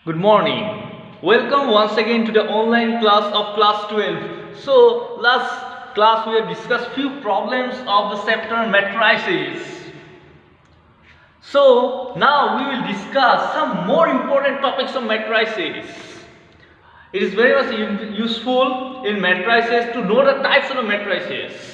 Good morning. Welcome once again to the online class of class 12. So last class we have discussed few problems of the chapter matrices. So now we will discuss some more important topics of matrices. It is very much useful in matrices to know the types of the matrices.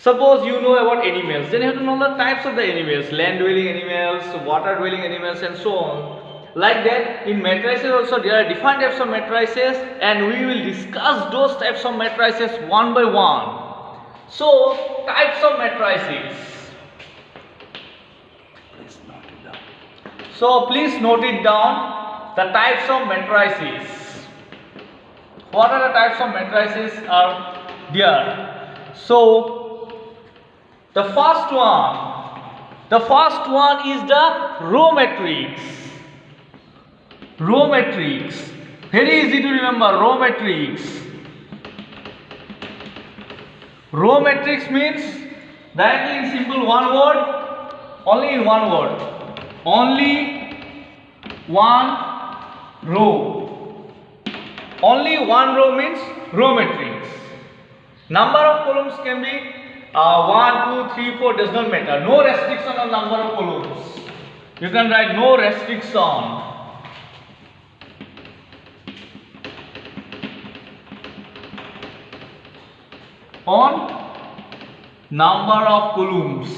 Suppose you know about animals, then you have to know the types of the animals, land dwelling animals, water dwelling animals and so on. Like that, in matrices also there are different types of matrices and we will discuss those types of matrices one by one. So, types of matrices. So, please note it down, the types of matrices. What are the types of matrices are there? So, the first one is the row matrix. Row matrix. Very easy to remember, row matrix. Row matrix means directly in simple one word, only in one word. Only one row. Only one row means row matrix. Number of columns can be 1, 2, 3, 4, does not matter. No restriction on number of columns. You can write no restriction on number of columns.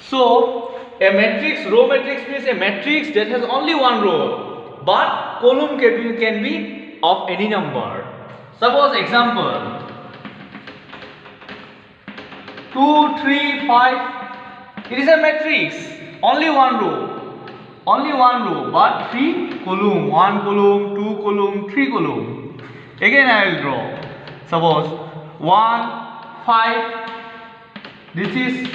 So a matrix, row matrix means a matrix that has only one row. But column can be of any number. Suppose example 2, 3, 5. It is a matrix. Only one row. Only one row. But 3 column. 1 column, 2 column, 3 column. Again I will draw. Suppose 1, 5. This is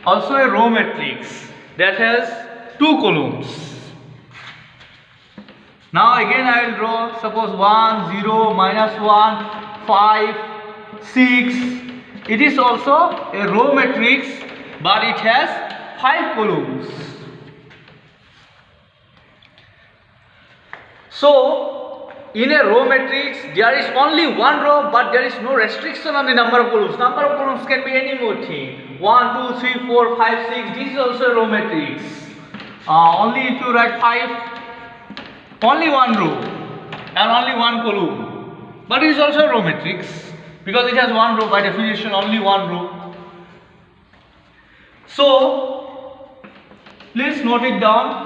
also a row matrix that has 2 columns. Now again I will draw, suppose 1, 0, minus 1, 5, 6. It is also a row matrix but it has 5 columns. So in a row matrix there is only one row but there is no restriction on the number of columns. Number of columns can be any more thing. 1, 2, 3, 4, 5, 6. This is also a row matrix. Only if you write 5. Only one row and only one column, but it is also a row matrix because it has one row, by definition only one row. So please note it down.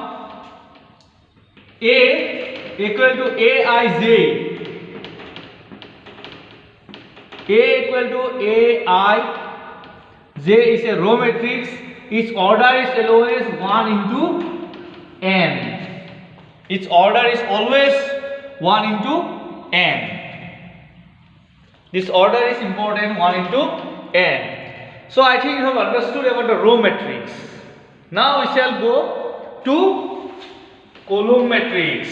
A equal to Aij. A equal to Aij is a row matrix. Its order is always 1 into n. Its order is always 1 into n. This order is important, 1 into n. So I think you have understood about the row matrix. Now we shall go to column matrix.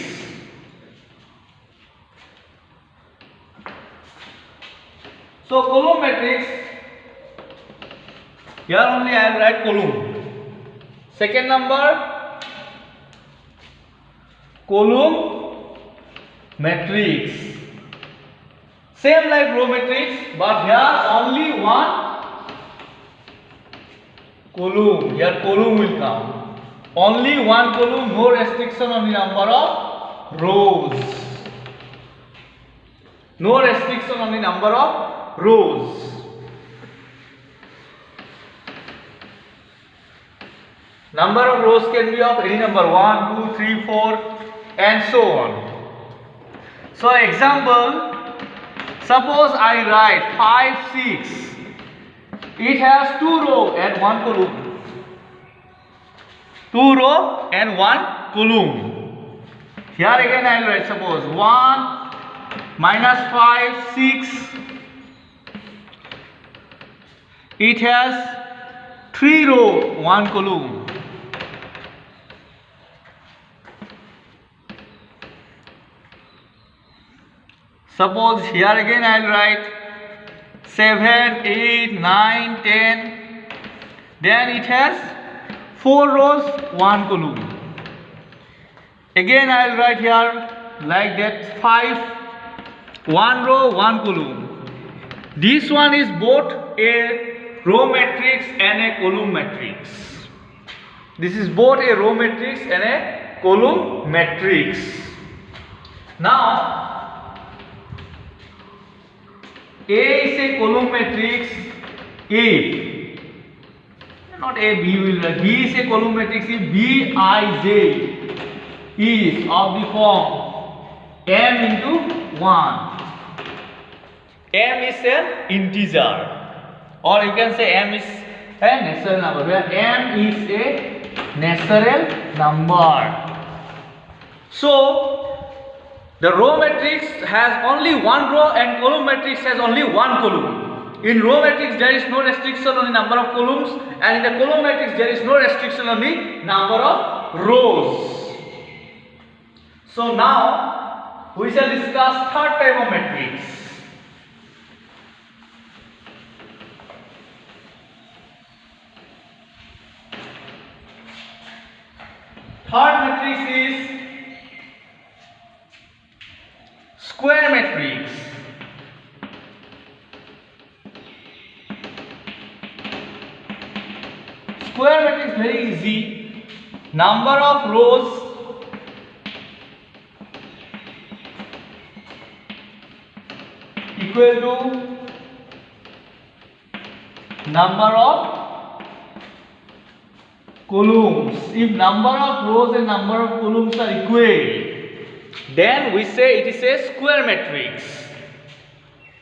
So column matrix, here only I will write column. Second number, column matrix. Same like row matrix, but here only one column. Here column will come. Only one column, no restriction on the number of rows. No restriction on the number of rows. Number of rows can be of any number, 1, 2, 3, 4 and so on. So example, suppose I write 5, 6. It has 2 rows and 1 column. 2 rows and 1 column. Here again I will write, suppose 1 minus 5, 6. It has 3 rows, 1 column. Suppose here again I will write 7, 8, 9, 10. Then it has 4 rows, 1 column. Again I will write here like that 5, 1 row, 1 column. This one is both a row matrix and a column matrix. This is both a row matrix and a column matrix. Now A is a column matrix if not A, B will write. B is a column matrix if Bij is of the form m into 1. M is an integer, or you can say M is a natural number, where M is a natural number. So the row matrix has only one row and column matrix has only one column. In row matrix there is no restriction on the number of columns, and in the column matrix there is no restriction on the number of rows. So now we shall discuss third type of matrix. Third matrix is square matrix. Square matrix is very easy. Number of rows equal to number of columns. If number of rows and number of columns are equal, then we say it is a square matrix.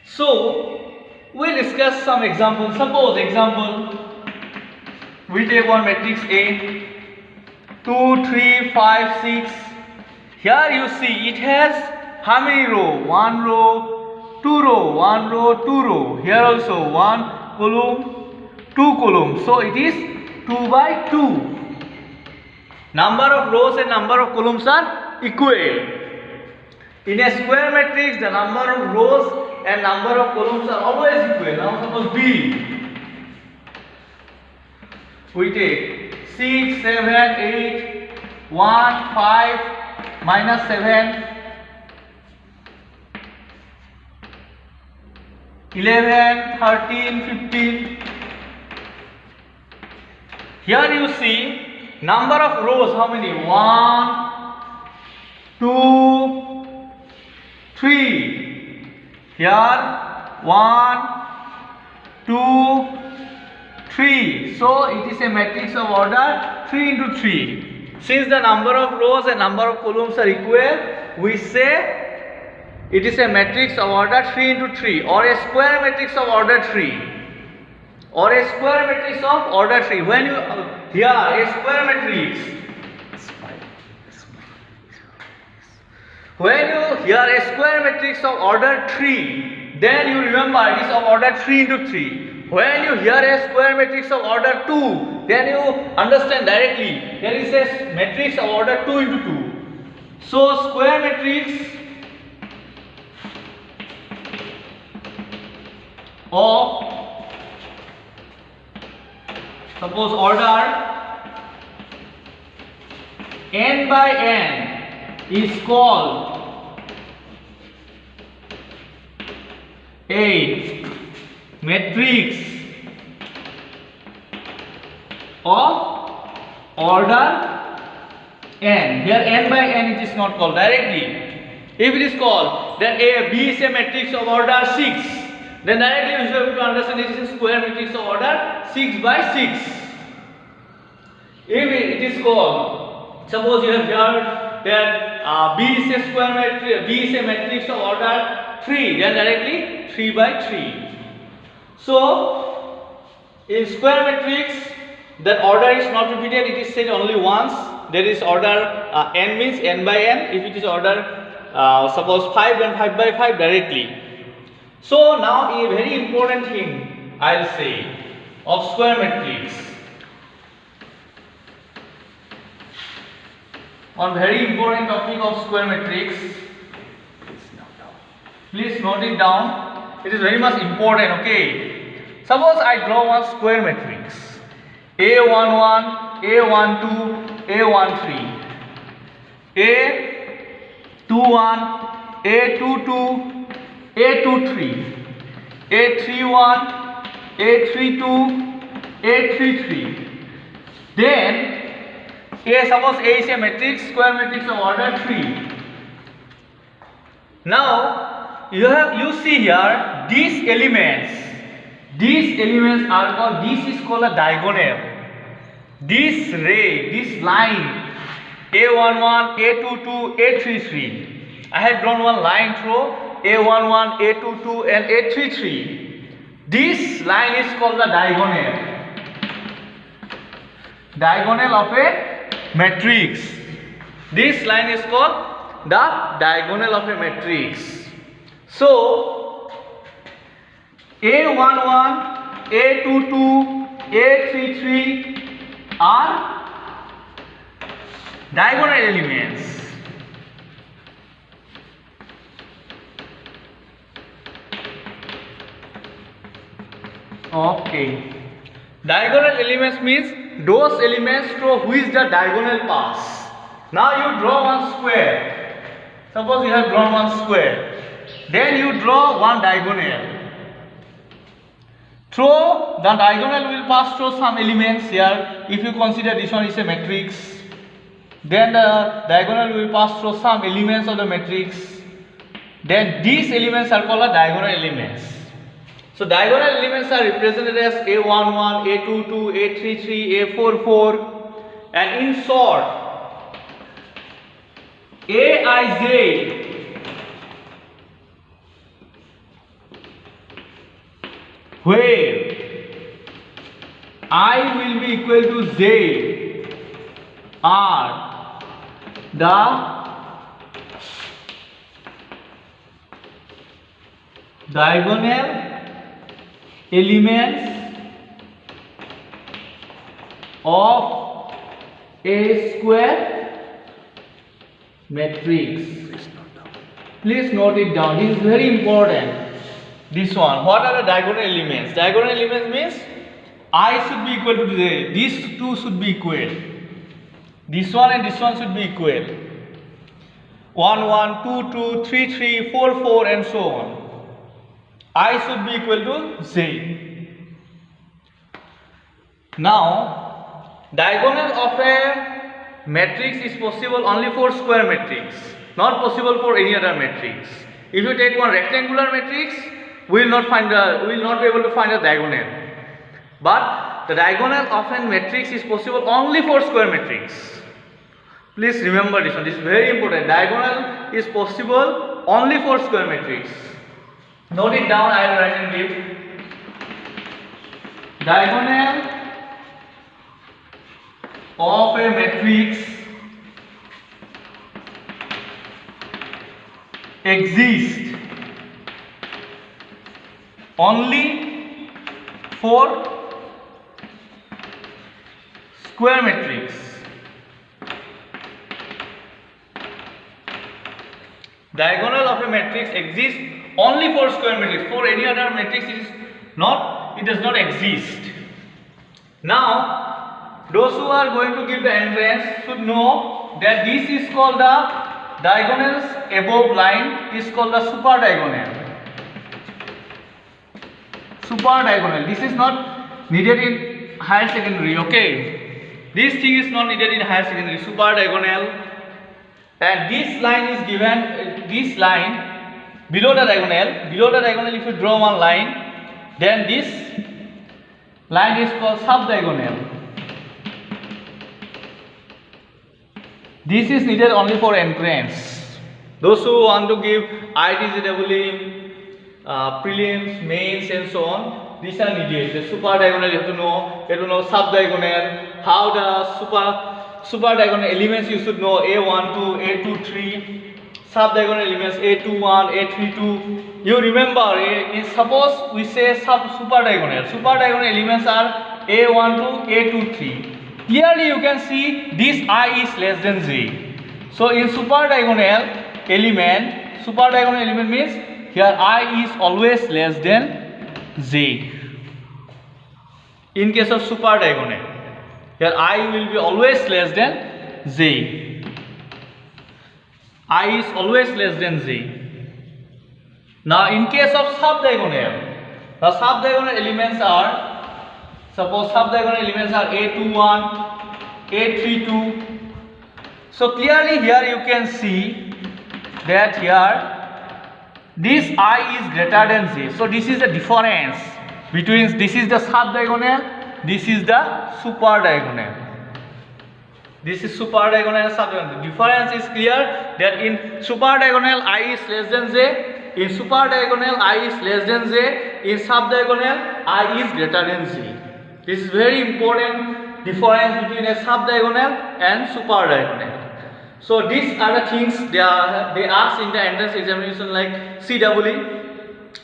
So we'll discuss some examples. Suppose example, we take one matrix A, 2, 3, 5, 6. Here you see it has how many row? 1 row, 2 row, 1 row, 2 row. Here also 1 column, 2 columns. So it is 2 by 2. Number of rows and number of columns are equal. In a square matrix, the number of rows and number of columns are always equal. Now suppose B. We take 6, 7, 8, 1, 5, minus 7, 11, 13, 15. Here you see number of rows, how many? 1, 2, 3. Here 1, 2, 3. So it is a matrix of order 3 into 3. Since the number of rows and number of columns are equal, we say it is a matrix of order 3 into 3, or a square matrix of order 3, or a square matrix of order 3. When you here a square matrix, when you hear a square matrix of order 3, then you remember it is of order 3 into 3. When you hear a square matrix of order 2, then you understand directly there is a matrix of order 2 into 2. So square matrix of, suppose order n by n is called a matrix of order n. Here n by n it is not called directly. If it is called, then B is a matrix of order 6. Then directly we should be able to understand it is a square matrix of order 6 by 6. If it is called, suppose you have heard that B is a square matrix, B is a matrix of order 3, then directly 3 by 3. So in square matrix, that order is not repeated, it is said only once. There is order n means n by n. If it is order suppose 5, then 5 by 5 directly. So now a very important thing I will say of square matrix. One very important topic of square matrix. Please note it down. It is very much important. Okay. Suppose I draw one square matrix. A11, A12, A13, A21, A22, A23, A31, A32, A33. Then suppose A is a matrix, square matrix of order 3. Now you see here these elements are called, this is called a diagonal. This ray, this line, A11, A22, A33. I had drawn one line through A11, A22 and A33. This line is called the diagonal of a matrix. This line is called the diagonal of a matrix. So A11, A22, A33 are diagonal elements. Okay. Diagonal elements means those elements through which the diagonal pass. Now you draw one square. Suppose you have drawn one square. Then you draw one diagonal. Through the diagonal will pass through some elements here. If you consider this one is a matrix, then the diagonal will pass through some elements of the matrix. Then these elements are called diagonal elements. So diagonal elements are represented as A11, A22, A33, A44, and in short, Aij where I will be equal to J are the diagonal elements of a square matrix. Please note it down. This is very important. This one. What are the diagonal elements? Diagonal elements means I should be equal to J. These two should be equal. This one and this one should be equal. 1, 1, 2, 2, 3, 3, 4, 4 and so on. I should be equal to J. Now, diagonal of a matrix is possible only for square matrix, not possible for any other matrix. If you take one rectangular matrix, we will not be able to find a diagonal. But the diagonal of a matrix is possible only for square matrix. Please remember this one. This is very important. Diagonal is possible only for square matrix. Note it down. I will write and give. Diagonal of a matrix exists only for square matrix. Diagonal of a matrix exists only for square matrix. For any other matrix it does not exist. Now those who are going to give the entrance should know that this is called the diagonals above line is called the super diagonal. Super diagonal. This is not needed in higher secondary. Okay. This thing is not needed in higher secondary. Super diagonal. And this line is given, this line below the diagonal if you draw one line, then this line is called subdiagonal. This is needed only for entrance. Those who want to give ITJEE, prelims, mains and so on, these are needed. The super diagonal you have to know subdiagonal, how the super diagonal elements you should know A12, A23, subdiagonal elements A21, A32. You remember, suppose we say super diagonal elements are A12, A23. Clearly you can see this I is less than J. So in super diagonal element means here I is always less than j. In case of super diagonal, here I will be always less than j. I is always less than j. Now in case of sub-diagonal, the sub-diagonal elements are, suppose sub-diagonal elements are A21, A32. So clearly here you can see that here this I is greater than j. So this is the difference between, this is the sub-diagonal, this is the super-diagonal. This is super-diagonal and sub-diagonal. The difference is clear that in super-diagonal I is less than j. In super-diagonal I is less than j, in sub-diagonal I is greater than j. This is very important difference between a sub-diagonal and super-diagonal. So these are the things they ask in the entrance examination, like CEE,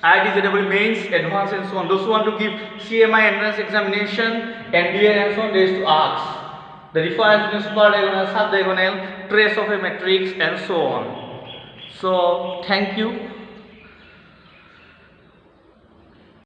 IIT mains, advanced and so on. Those who want to give CMI entrance examination, NDA and so on, they used to ask the difference between super-diagonal, sub-diagonal, trace of a matrix and so on. So thank you.